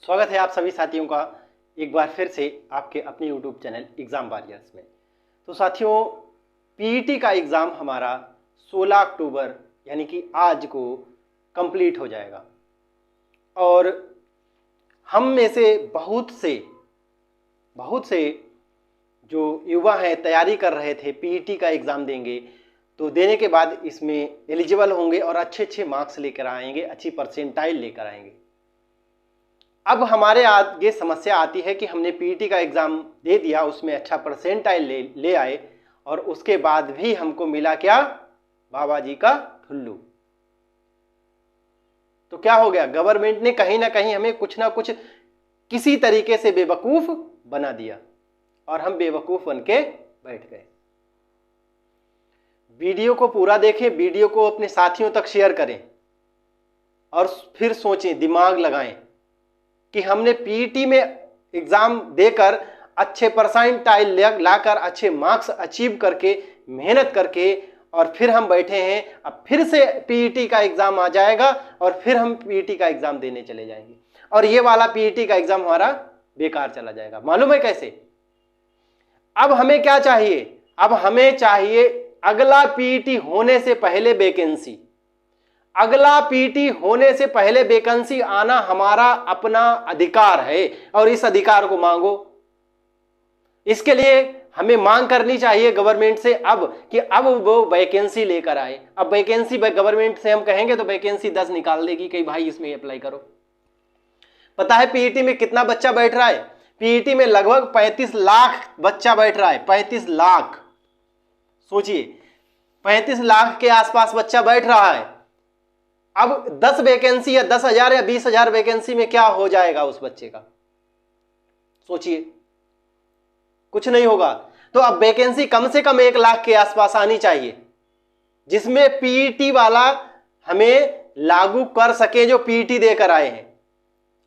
स्वागत है आप सभी साथियों का एक बार फिर से आपके अपने YouTube चैनल एग्ज़ाम वॉरियर्स में। तो साथियों, पीईटी का एग्ज़ाम हमारा 16 अक्टूबर यानी कि आज को कंप्लीट हो जाएगा और हम में से बहुत से जो युवा हैं तैयारी कर रहे थे, पीईटी का एग्ज़ाम देंगे तो देने के बाद इसमें एलिजिबल होंगे और अच्छे मार्क्स लेकर आएंगे, अच्छी परसेंटाइल लेकर आएंगे। अब हमारे आगे समस्या आती है कि हमने पीईटी का एग्ज़ाम दे दिया, उसमें अच्छा परसेंटाइल ले आए और उसके बाद भी हमको मिला क्या? बाबा जी का ठुल्लू। तो क्या हो गया? गवर्नमेंट ने कहीं ना कहीं हमें कुछ ना कुछ किसी तरीके से बेवकूफ़ बना दिया और हम बेवकूफ़ बन के बैठ गए। वीडियो को पूरा देखें, वीडियो को अपने साथियों तक शेयर करें और फिर सोचें, दिमाग लगाएं कि हमने पीईटी में एग्ज़ाम देकर अच्छे परसेंटाइल लाकर अच्छे मार्क्स अचीव करके मेहनत करके और फिर हम बैठे हैं। अब फिर से पीईटी का एग्ज़ाम आ जाएगा और फिर हम पीईटी का एग्ज़ाम देने चले जाएंगे और ये वाला पीईटी का एग्ज़ाम हमारा बेकार चला जाएगा। मालूम है कैसे? अब हमें क्या चाहिए? अब हमें चाहिए अगला पीईटी होने से पहले वैकेंसी। अगला पीईटी होने से पहले वैकेंसी आना हमारा अपना अधिकार है और इस अधिकार को मांगो। इसके लिए हमें मांग करनी चाहिए गवर्नमेंट से अब कि अब वो वैकेंसी लेकर आए। अब वैकेंसी गवर्नमेंट से हम कहेंगे तो वैकेंसी 10 निकाल देगी कि भाई इसमें अप्लाई करो। पता है पीईटी में कितना बच्चा बैठ रहा है? पीईटी में लगभग 35 लाख बच्चा बैठ रहा है। 35 लाख, सोचिए, 35 लाख के आसपास बच्चा बैठ रहा है। अब 10 वैकेंसी या 10,000 या 20,000 वैकेंसी में क्या हो जाएगा उस बच्चे का? सोचिए, कुछ नहीं होगा। तो अब वैकेंसी कम से कम 1 लाख के आसपास आनी चाहिए जिसमें पीईटी वाला हमें लागू कर सके जो पीईटी देकर आए हैं।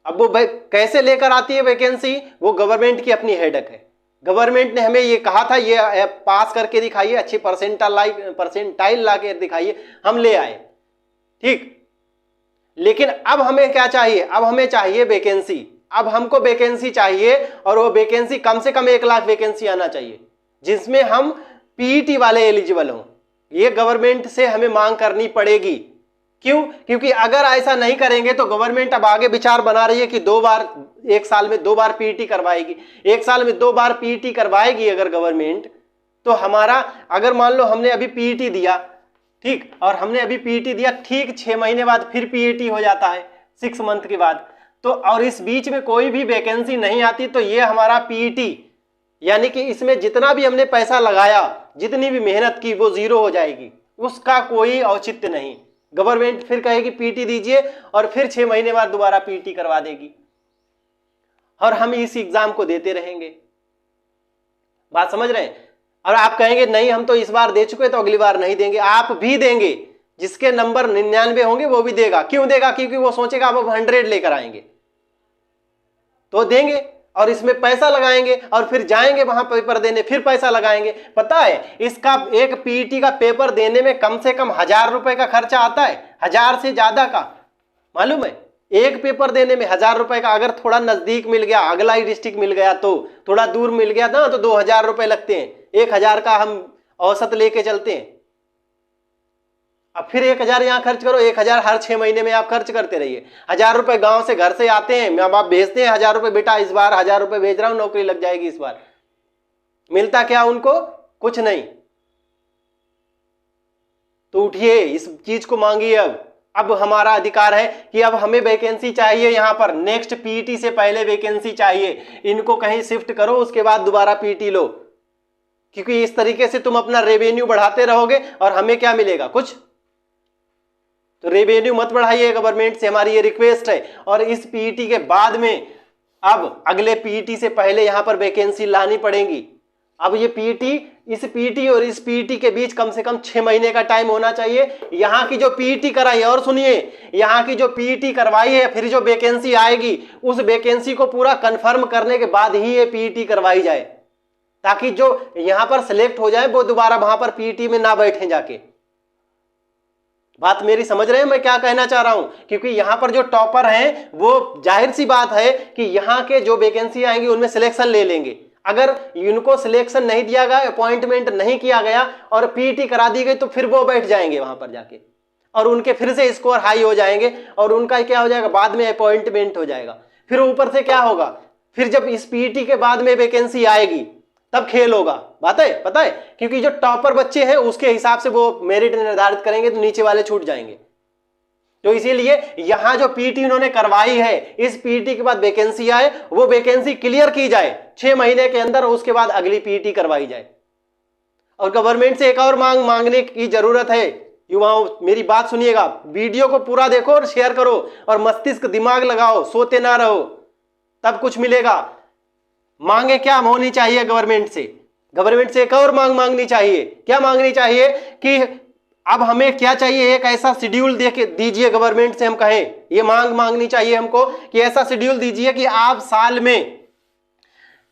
अब वो कैसे लेकर आती है वैकेंसी? वो गवर्नमेंट की अपनी हेडेक है। गवर्नमेंट ने हमें ये कहा था, ये पास करके दिखाइए, अच्छी परसेंटाइल ला के दिखाइए, हम ले आए, ठीक। लेकिन अब हमें क्या चाहिए? अब हमें चाहिए वैकेंसी। अब हमको वैकेंसी चाहिए और वो वैकेंसी कम से कम 1 लाख वैकेंसी आना चाहिए जिसमें हम पीईटी वाले एलिजिबल हों। ये गवर्नमेंट से हमें मांग करनी पड़ेगी। क्यों? क्योंकि अगर ऐसा नहीं करेंगे तो गवर्नमेंट अब आगे विचार बना रही है कि 2 बार, 1 साल में 2 बार पीईटी करवाएगी। 1 साल में 2 बार पीईटी करवाएगी अगर गवर्नमेंट, तो हमारा, अगर मान लो हमने अभी पीईटी दिया, ठीक, और हमने अभी पीईटी दिया, ठीक 6 महीने बाद फिर पीईटी हो जाता है, 6 मंथ के बाद, तो और इस बीच में कोई भी वैकेंसी नहीं आती तो ये हमारा पीईटी, यानी कि इसमें जितना भी हमने पैसा लगाया, जितनी भी मेहनत की, वो जीरो हो जाएगी। उसका कोई औचित्य नहीं। गवर्नमेंट फिर कहेगी पीईटी दीजिए और फिर 6 महीने बाद दोबारा पीईटी करवा देगी और हम इस एग्जाम को देते रहेंगे। बात समझ रहे हैं? और आप कहेंगे नहीं, हम तो इस बार दे चुके तो अगली बार नहीं देंगे। आप भी देंगे, जिसके नंबर 99 होंगे वो भी देगा। क्यों देगा? क्योंकि वो सोचेगा अब 100 लेकर आएंगे तो देंगे और इसमें पैसा लगाएंगे और फिर जाएंगे वहां पेपर देने, फिर पैसा लगाएंगे। पता है इसका एक पीईटी का पेपर देने में कम से कम 1,000 रुपए का खर्चा आता है, 1,000 से ज्यादा का। मालूम है? एक पेपर देने में 1,000 रुपए का। अगर थोड़ा नजदीक मिल गया, अगला ही डिस्ट्रिक्ट मिल गया, तो थोड़ा दूर मिल गया ना, तो 2,000 रुपए लगते हैं। 1,000 का हम औसत लेके चलते हैं। अब फिर 1,000 यहाँ खर्च करो, 1,000 हर 6 महीने में आप खर्च करते रहिए। 1,000 रुपए गांव से, घर से आते हैं, माँ बाप भेजते हैं 1,000 रुपए, बेटा इस बार 1,000 रुपए भेज रहा हूं, नौकरी लग जाएगी इस बार। मिलता क्या उनको? कुछ नहीं। तो उठिए, इस चीज को मांगिए। अब हमारा अधिकार है कि अब हमें वैकेंसी चाहिए। यहां पर नेक्स्ट पीईटी से पहले वैकेंसी चाहिए। इनको कहीं शिफ्ट करो, उसके बाद दोबारा पीईटी लो, क्योंकि इस तरीके से तुम अपना रेवेन्यू बढ़ाते रहोगे और हमें क्या मिलेगा? कुछ। तो रेवेन्यू मत बढ़ाइए गवर्नमेंट से, हमारी ये रिक्वेस्ट है। और इस पीईटी के बाद में अब अगले पीईटी से पहले यहां पर वैकेंसी लानी पड़ेगी। अब ये पीईटी, इस पीईटी और इस पीईटी के बीच कम से कम 6 महीने का टाइम होना चाहिए। यहां की जो पीईटी कराई है, और सुनिए, यहां की जो पीईटी करवाई है, फिर जो वैकेंसी आएगी, उस वैकेंसी को पूरा कंफर्म करने के बाद ही ये पीईटी करवाई जाए, ताकि जो यहां पर सिलेक्ट हो जाए वो दोबारा वहां पर पीईटी में ना बैठे जाके। बात मेरी समझ रहे हैं मैं क्या कहना चाह रहा हूं? क्योंकि यहां पर जो टॉपर हैं वो जाहिर सी बात है कि यहां के जो वैकेंसी आएंगी उनमें सिलेक्शन ले लेंगे। अगर इनको सिलेक्शन नहीं दिया गया, अपॉइंटमेंट नहीं किया गया और पीटी करा दी गई तो फिर वो बैठ जाएंगे वहां पर जाके और उनके फिर से स्कोर हाई हो जाएंगे और उनका क्या हो जाएगा, बाद में अपॉइंटमेंट हो जाएगा। फिर ऊपर से क्या होगा, फिर जब इस पीटी के बाद में वैकेंसी आएगी तब खेल होगा। बात है, पता है, क्योंकि जो टॉपर बच्चे हैं उसके हिसाब से वो मेरिट निर्धारित करेंगे तो नीचे वाले छूट जाएंगे। तो इसीलिए यहां जो पीटी उन्होंने करवाई है, इस पीटी के बाद वैकेंसी आए, वो वैकेंसी क्लियर की जाए 6 महीने के अंदर, उसके बाद अगली पीटी करवाई जाए। और गवर्नमेंट से एक और मांगने की जरूरत है। युवाओं मेरी बात सुनिएगा, वीडियो को पूरा देखो और शेयर करो और मस्तिष्क दिमाग लगाओ, सोते ना रहो, तब कुछ मिलेगा। मांगे क्या होनी चाहिए गवर्नमेंट से? गवर्नमेंट से एक और मांग मांगनी चाहिए। क्या मांगनी चाहिए कि अब हमें क्या चाहिए, एक ऐसा शेड्यूल दे के दीजिए गवर्नमेंट से, हम कहें ये मांग मांगनी चाहिए हमको कि ऐसा शेड्यूल दीजिए कि आप साल में,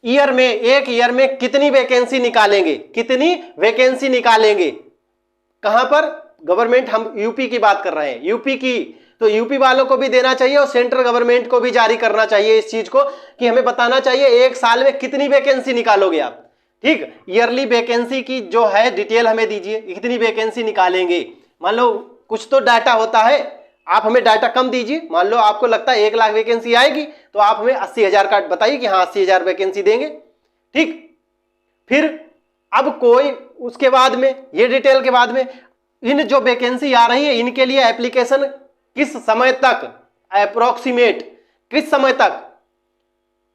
एक ईयर में कितनी वैकेंसी निकालेंगे, कितनी वैकेंसी निकालेंगे, कहां पर? गवर्नमेंट, हम यूपी की बात कर रहे हैं, यूपी की, तो यूपी वालों को भी देना चाहिए और सेंट्रल गवर्नमेंट को भी जारी करना चाहिए इस चीज को कि हमें बताना चाहिए एक साल में कितनी वैकेंसी निकालोगे आप। ठीक, ईयरली वैकेंसी की जो है डिटेल हमें दीजिए, कितनी वैकेंसी निकालेंगे। मान लो कुछ तो डाटा होता है, आप हमें डाटा कम दीजिए। मान लो आपको लगता है 1 लाख वैकेंसी आएगी तो आप हमें 80,000 का बताइए कि हाँ 80,000 वैकेंसी देंगे। ठीक, फिर अब कोई उसके बाद में, ये डिटेल के बाद में, इन जो वैकेंसी आ रही है इनके लिए एप्लीकेशन किस समय तक, अप्रोक्सीमेट किस समय तक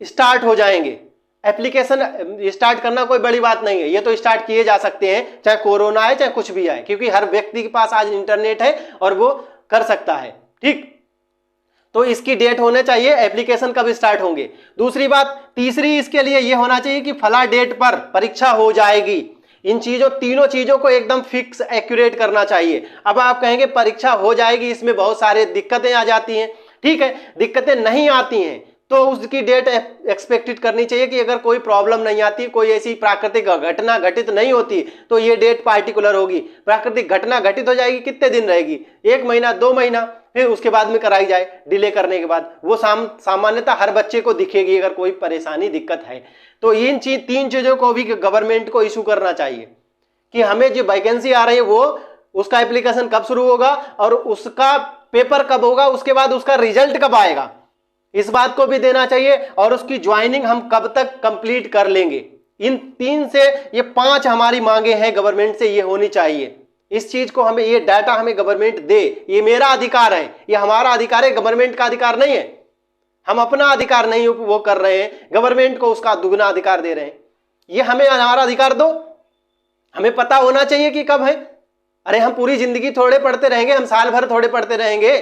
स्टार्ट हो जाएंगे। एप्लीकेशन स्टार्ट करना कोई बड़ी बात नहीं है, ये तो स्टार्ट किए जा सकते हैं, चाहे कोरोना आए चाहे कुछ भी आए, क्योंकि हर व्यक्ति के पास आज इंटरनेट है और वो कर सकता है। ठीक, तो इसकी डेट होने चाहिए, एप्लीकेशन कब स्टार्ट होंगे। दूसरी बात, तीसरी इसके लिए ये होना चाहिए कि फला डेट पर परीक्षा हो जाएगी। इन चीजों, तीनों चीजों को एकदम फिक्स एक्यूरेट करना चाहिए। अब आप कहेंगे परीक्षा हो जाएगी, इसमें बहुत सारे दिक्कतें आ जाती हैं। ठीक है, दिक्कतें नहीं आती हैं तो उसकी डेट एक्सपेक्टेड करनी चाहिए कि अगर कोई प्रॉब्लम नहीं आती, कोई ऐसी प्राकृतिक घटना घटित नहीं होती तो ये डेट पार्टिकुलर होगी। प्राकृतिक घटना घटित हो जाएगी, कितने दिन रहेगी, 1 महीना 2 महीना, फिर उसके बाद में कराई जाए, डिले करने के बाद वो सामान्यतः हर बच्चे को दिखेगी अगर कोई परेशानी दिक्कत है। तो इन 3 चीजों को भी गवर्नमेंट को इशू करना चाहिए कि हमें जो वैकेंसी आ रही है वो, उसका एप्लीकेशन कब शुरू होगा और उसका पेपर कब होगा, उसके बाद उसका रिजल्ट कब आएगा, इस बात को भी देना चाहिए, और उसकी ज्वाइनिंग हम कब तक कंप्लीट कर लेंगे। इन 3 से ये 5 हमारी मांगे हैं गवर्नमेंट से, ये होनी चाहिए। इस चीज को हमें, ये डाटा हमें गवर्नमेंट दे, ये मेरा अधिकार है, ये हमारा अधिकार है, गवर्नमेंट का अधिकार नहीं है। हम अपना अधिकार नहीं वो कर रहे हैं, गवर्नमेंट को उसका दुगना अधिकार दे रहे हैं। ये हमें हमारा अधिकार दो, हमें पता होना चाहिए कि कब है। अरे हम पूरी जिंदगी थोड़े पढ़ते रहेंगे, हम साल भर थोड़े पढ़ते रहेंगे,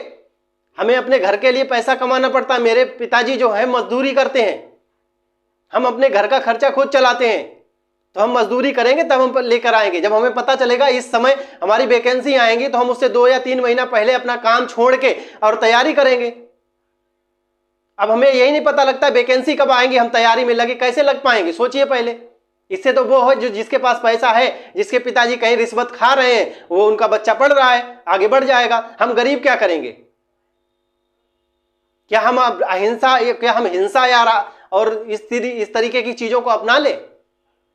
हमें अपने घर के लिए पैसा कमाना पड़ता है। मेरे पिताजी जो है मजदूरी करते हैं, हम अपने घर का खर्चा खुद चलाते हैं, तो हम मजदूरी करेंगे तब हम लेकर आएंगे। जब हमें पता चलेगा इस समय हमारी वैकेंसी आएंगी तो हम उससे 2 या 3 महीना पहले अपना काम छोड़ के और तैयारी करेंगे। अब हमें यही नहीं पता लगता वैकेंसी कब आएंगी, हम तैयारी में लगे, कैसे लग पाएंगे, सोचिए पहले। इससे तो वो है जो जिसके पास पैसा है, जिसके पिताजी कहीं रिश्वत खा रहे हैं, वो उनका बच्चा पढ़ रहा है, आगे बढ़ जाएगा। हम गरीब क्या करेंगे? क्या हम हिंसा या और इस तरीके की चीजों को अपना ले?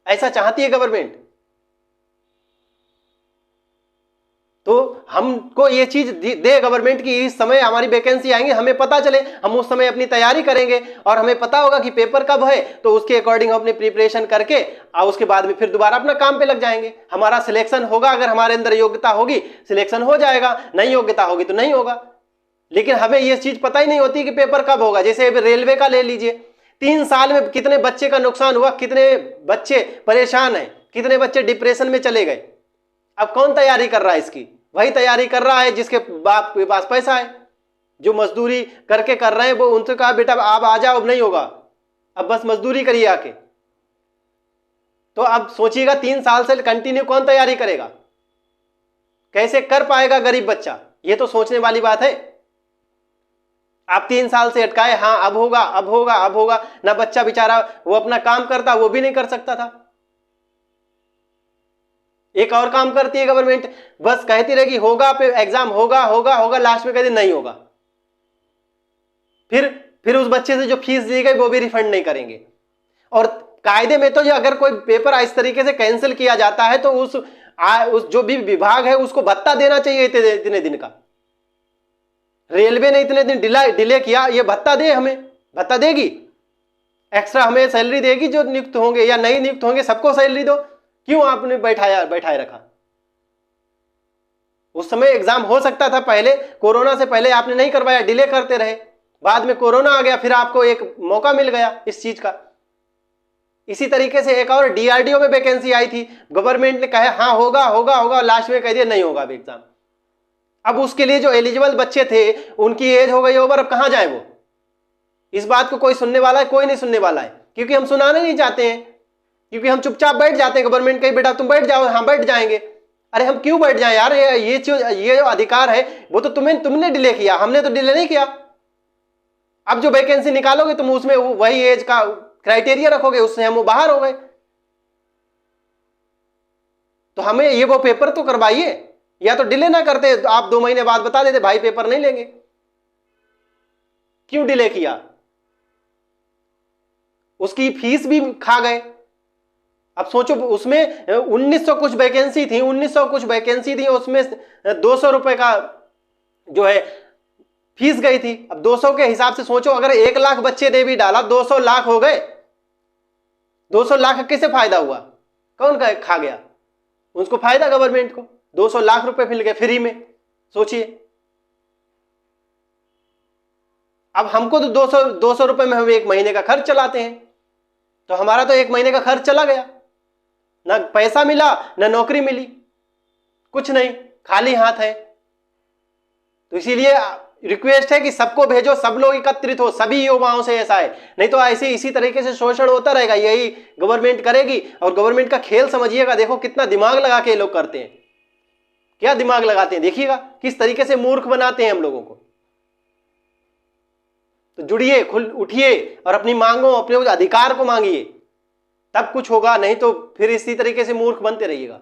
ऐसा चाहती है गवर्नमेंट? तो हमको ये चीज दे गवर्नमेंट की, इस समय हमारी वैकेंसी आएंगे, हमें पता चले, हम उस समय अपनी तैयारी करेंगे और हमें पता होगा कि पेपर कब है, तो उसके अकॉर्डिंग हम अपनी प्रिपरेशन करके और उसके बाद में फिर दोबारा अपना काम पे लग जाएंगे। हमारा सिलेक्शन होगा, अगर हमारे अंदर योग्यता होगी सिलेक्शन हो जाएगा, नहीं योग्यता होगी तो नहीं होगा। लेकिन हमें ये चीज पता ही नहीं होती कि पेपर कब होगा। जैसे रेलवे का ले लीजिए, 3 साल में कितने बच्चे का नुकसान हुआ, कितने बच्चे परेशान हैं, कितने बच्चे डिप्रेशन में चले गए। अब कौन तैयारी कर रहा है इसकी? वही तैयारी कर रहा है जिसके बाप के पास पैसा है, जो मजदूरी करके कर रहे हैं। वो उनसे कहा बेटा आप आ जाओ, अब नहीं होगा, अब बस मजदूरी करिए आके। तो अब सोचिएगा 3 साल से कंटिन्यू कौन तैयारी करेगा, कैसे कर पाएगा गरीब बच्चा? ये तो सोचने वाली बात है। आप 3 साल से अटकाए, हाँ अब होगा अब होगा अब होगा, ना बच्चा बेचारा वो अपना काम करता, वो भी नहीं कर सकता था। एक और काम करती है गवर्नमेंट, बस कहती रहेगी होगा पे एग्जाम, होगा होगा होगा, लास्ट में कहती नहीं होगा। फिर उस बच्चे से जो फीस दी गई वो भी रिफंड नहीं करेंगे। और कायदे में तो जो अगर कोई पेपर इस तरीके से कैंसिल किया जाता है तो उस जो भी विभाग है उसको भत्ता देना चाहिए इतने दिन का। रेलवे ने इतने दिन डिले किया, ये भत्ता दे, हमें भत्ता देगी, एक्स्ट्रा हमें सैलरी देगी जो नियुक्त होंगे या नहीं नियुक्त होंगे, सबको सैलरी दो। क्यों आपने बैठाए रखा? उस समय एग्जाम हो सकता था, पहले कोरोना से पहले आपने नहीं करवाया, डिले करते रहे, बाद में कोरोना आ गया, फिर आपको एक मौका मिल गया इस चीज का। इसी तरीके से एक और डीआरडीओ में वैकेंसी आई थी, गवर्नमेंट ने कहा हाँ होगा होगा होगा, लास्ट में कह दिया नहीं होगा एग्जाम। अब उसके लिए जो एलिजिबल बच्चे थे उनकी एज हो गई ओवर, अब कहां जाए वो? इस बात को कोई सुनने वाला है? कोई नहीं सुनने वाला है, क्योंकि हम सुनाने नहीं चाहते हैं, क्योंकि हम चुपचाप बैठ जाते हैं। गवर्नमेंट कही बेटा तुम बैठ जाओ, हाँ बैठ जाएंगे। अरे हम क्यों बैठ जाएं यार? ये जो अधिकार है वो तो तुमने डिले किया, हमने तो डिले नहीं किया। अब जो वैकेंसी निकालोगे तुम उसमें वही एज का क्राइटेरिया रखोगे, उससे हम बाहर हो गए। तो हमें ये वो पेपर तो करवाइए, या तो डिले ना करते, आप 2 महीने बाद बता देते भाई पेपर नहीं लेंगे। क्यों डिले किया? उसकी फीस भी खा गए। अब सोचो उसमें 1900 कुछ वैकेंसी थी, 1900 कुछ वैकेंसी थी, उसमें 200 रुपए का जो है फीस गई थी। अब 200 के हिसाब से सोचो, अगर 1 लाख बच्चे ने भी डाला, 200 लाख हो गए। 200 लाख का किसे फायदा हुआ? कौन खा गया? उसको फायदा गवर्नमेंट को, 200 लाख रुपए मिल गए फ्री में। सोचिए, अब हमको तो 200 रुपए में हम 1 महीने का खर्च चलाते हैं, तो हमारा तो 1 महीने का खर्च चला गया, ना पैसा मिला ना नौकरी मिली, कुछ नहीं, खाली हाथ है। तो इसीलिए रिक्वेस्ट है कि सबको भेजो, सब लोग एकत्रित हो, सभी युवाओं से ऐसा है, नहीं तो ऐसे इसी तरीके से शोषण होता रहेगा, यही गवर्नमेंट करेगी। और गवर्नमेंट का खेल समझिएगा, देखो कितना दिमाग लगा के ये लोग करते हैं, क्या दिमाग लगाते हैं, देखिएगा किस तरीके से मूर्ख बनाते हैं हम लोगों को। तो जुड़िए, उठिए और अपनी मांगों, अपने अधिकार को मांगिए, तब कुछ होगा, नहीं तो फिर इसी तरीके से मूर्ख बनते रहिएगा।